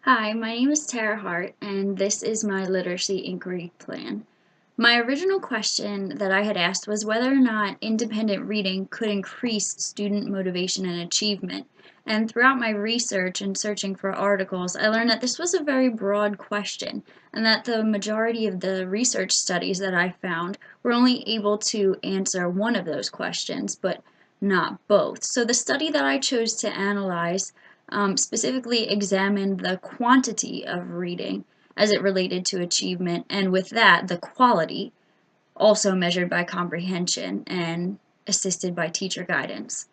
Hi, my name is Tara Hart, and this is my literacy inquiry plan. My original question that I had asked was whether or not independent reading could increase student motivation and achievement. And throughout my research and searching for articles, I learned that this was a very broad question, and that the majority of the research studies that I found were only able to answer one of those questions, but not both. So the study that I chose to analyze specifically examined the quantity of reading as it related to achievement, and with that, the quality, also measured by comprehension and assisted by teacher guidance.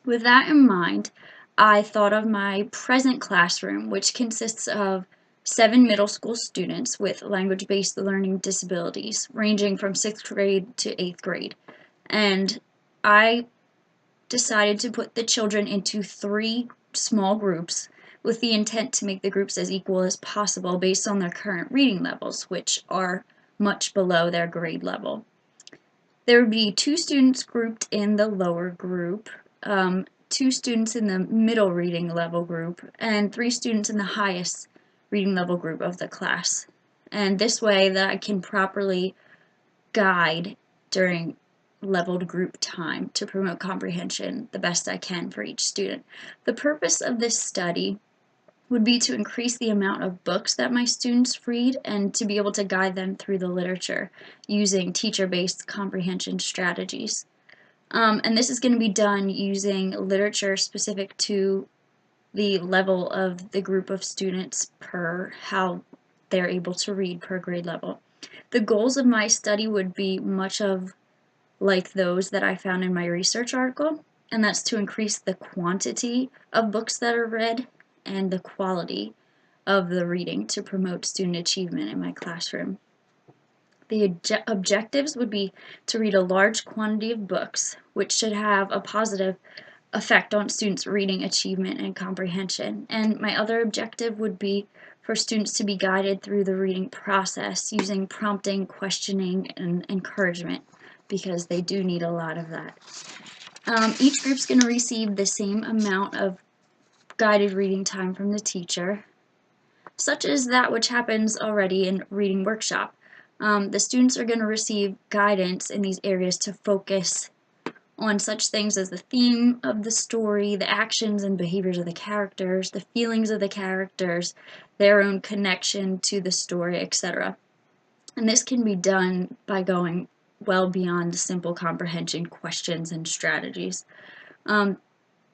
With that in mind, I thought of my present classroom, which consists of 7 middle school students with language-based learning disabilities, ranging from 6th grade to 8th grade. And I decided to put the children into 3 small groups with the intent to make the groups as equal as possible based on their current reading levels, which are much below their grade level. There would be 2 students grouped in the lower group, 2 students in the middle reading level group, and 3 students in the highest reading level group of the class. And this way that I can properly guide during leveled group time to promote comprehension the best I can for each student. The purpose of this study would be to increase the amount of books that my students read and to be able to guide them through the literature using teacher-based comprehension strategies. And this is going to be done using literature specific to the level of the group of students per how they're able to read per grade level. The goals of my study would be much of like those that I found in my research article, and that's to increase the quantity of books that are read and the quality of the reading to promote student achievement in my classroom. The objectives would be to read a large quantity of books, which should have a positive effect on students' reading achievement and comprehension. And my other objective would be for students to be guided through the reading process using prompting, questioning, and encouragement, because they do need a lot of that. Each group's going to receive the same amount of guided reading time from the teacher, such as that which happens already in reading workshop. The students are going to receive guidance in these areas to focus on such things as the theme of the story, the actions and behaviors of the characters, the feelings of the characters, their own connection to the story, etc. And this can be done by going well beyond simple comprehension questions and strategies. And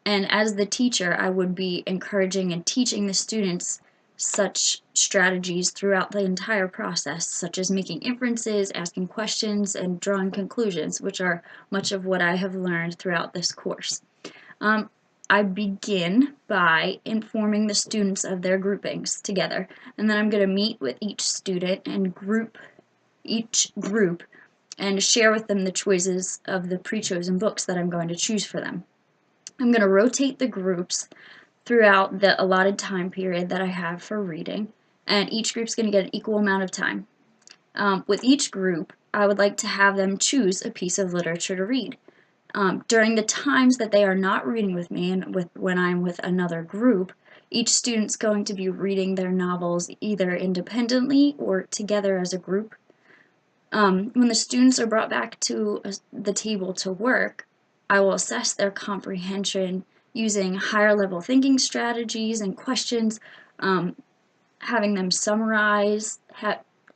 as the teacher, I would be encouraging and teaching the students such strategies throughout the entire process, such as making inferences, asking questions, and drawing conclusions, which are much of what I have learned throughout this course. I begin by informing the students of their groupings together, and then I'm going to meet with each student and group each group and share with them the choices of the pre-chosen books that I'm going to choose for them. I'm going to rotate the groups throughout the allotted time period that I have for reading, and each group's going to get an equal amount of time. With each group, I would like to have them choose a piece of literature to read. During the times that they are not reading with me and when I'm with another group, each student's going to be reading their novels either independently or together as a group. When the students are brought back to the table to work, I will assess their comprehension using higher level thinking strategies and questions, having them summarize,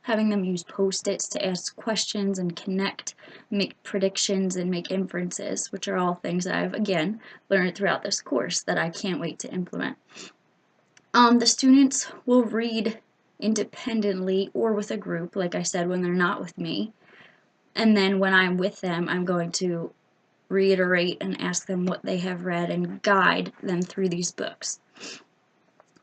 having them use post-its to ask questions and connect, make predictions, and make inferences, which are all things that I've, again, learned throughout this course that I can't wait to implement. The students will read independently or with a group, like I said, when they're not with me. And then when I'm with them, I'm going to reiterate and ask them what they have read and guide them through these books.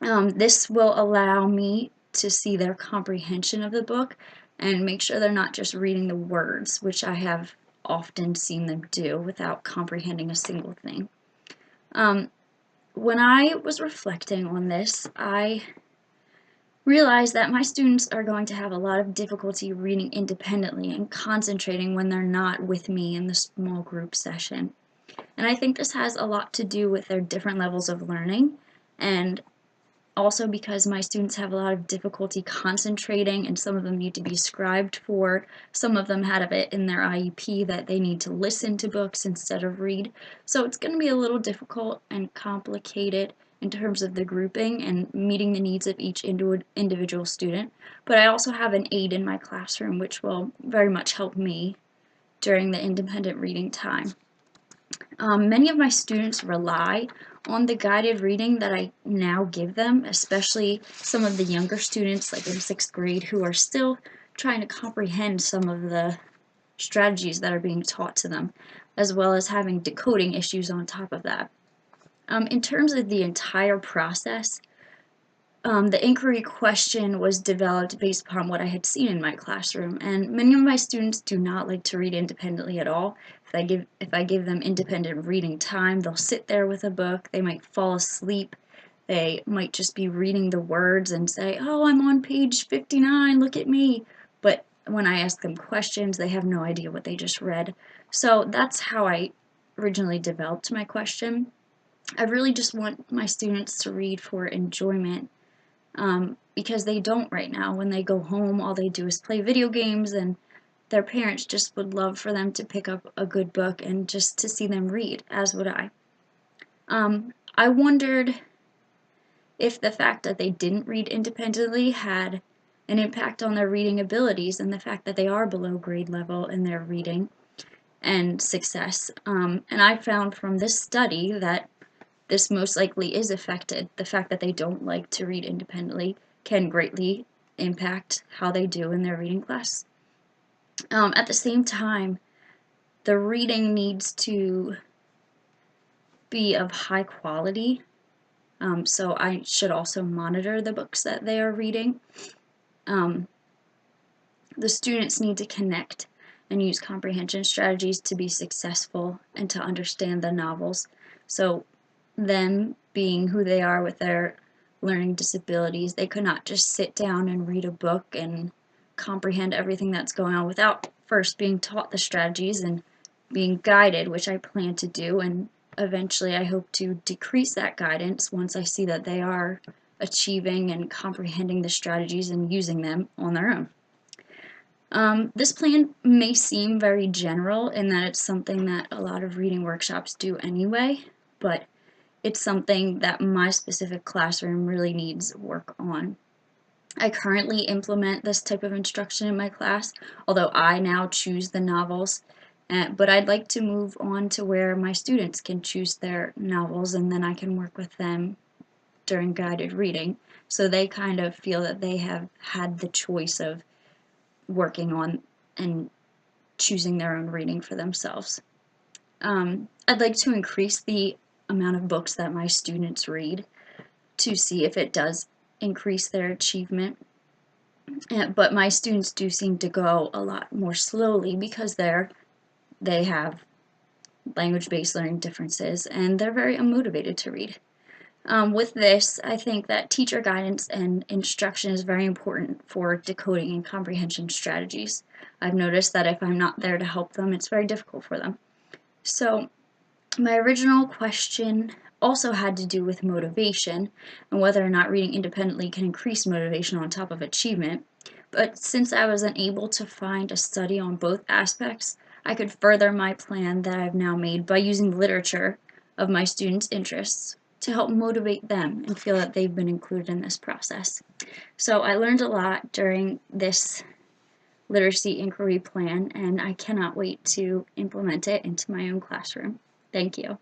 This will allow me to see their comprehension of the book and make sure they're not just reading the words, which I have often seen them do without comprehending a single thing. When I was reflecting on this, I realize that my students are going to have a lot of difficulty reading independently and concentrating when they're not with me in the small group session. And I think this has a lot to do with their different levels of learning and also because my students have a lot of difficulty concentrating and some of them need to be scribed for. Some of them have it in their IEP that they need to listen to books instead of read. So it's going to be a little difficult and complicated in terms of the grouping and meeting the needs of each individual student. But I also have an aide in my classroom which will very much help me during the independent reading time. Many of my students rely on the guided reading that I now give them, especially some of the younger students like in 6th grade who are still trying to comprehend some of the strategies that are being taught to them, as well as having decoding issues on top of that. In terms of the entire process, the inquiry question was developed based upon what I had seen in my classroom, and many of my students do not like to read independently at all. If I give them independent reading time, they'll sit there with a book, they might fall asleep, they might just be reading the words and say, "Oh, I'm on page 59, look at me." But when I ask them questions, they have no idea what they just read. So that's how I originally developed my question. I really just want my students to read for enjoyment, because they don't right now. When they go home, all they do is play video games, and their parents just would love for them to pick up a good book and just to see them read, as would I. I wondered if the fact that they didn't read independently had an impact on their reading abilities and the fact that they are below grade level in their reading and success. And I found from this study that this most likely is affected. The fact that they don't like to read independently can greatly impact how they do in their reading class. At the same time, the reading needs to be of high quality, so I should also monitor the books that they are reading. The students need to connect and use comprehension strategies to be successful and to understand the novels. So them being who they are with their learning disabilities, they could not just sit down and read a book and comprehend everything that's going on without first being taught the strategies and being guided, which I plan to do, and eventually I hope to decrease that guidance once I see that they are achieving and comprehending the strategies and using them on their own. This plan may seem very general in that it's something that a lot of reading workshops do anyway, but it's something that my specific classroom really needs work on. I currently implement this type of instruction in my class, although I now choose the novels, but I'd like to move on to where my students can choose their novels and then I can work with them during guided reading, so they kind of feel that they have had the choice of working on and choosing their own reading for themselves. I'd like to increase the amount of books that my students read to see if it does increase their achievement. But my students do seem to go a lot more slowly because they have language-based learning differences and they're very unmotivated to read. With this, I think that teacher guidance and instruction is very important for decoding and comprehension strategies. I've noticed that if I'm not there to help them, it's very difficult for them. So my original question also had to do with motivation and whether or not reading independently can increase motivation on top of achievement. But since I was unable to find a study on both aspects, I could further my plan that I've now made by using literature of my students' interests to help motivate them and feel that they've been included in this process. So I learned a lot during this literacy inquiry plan, and I cannot wait to implement it into my own classroom. Thank you.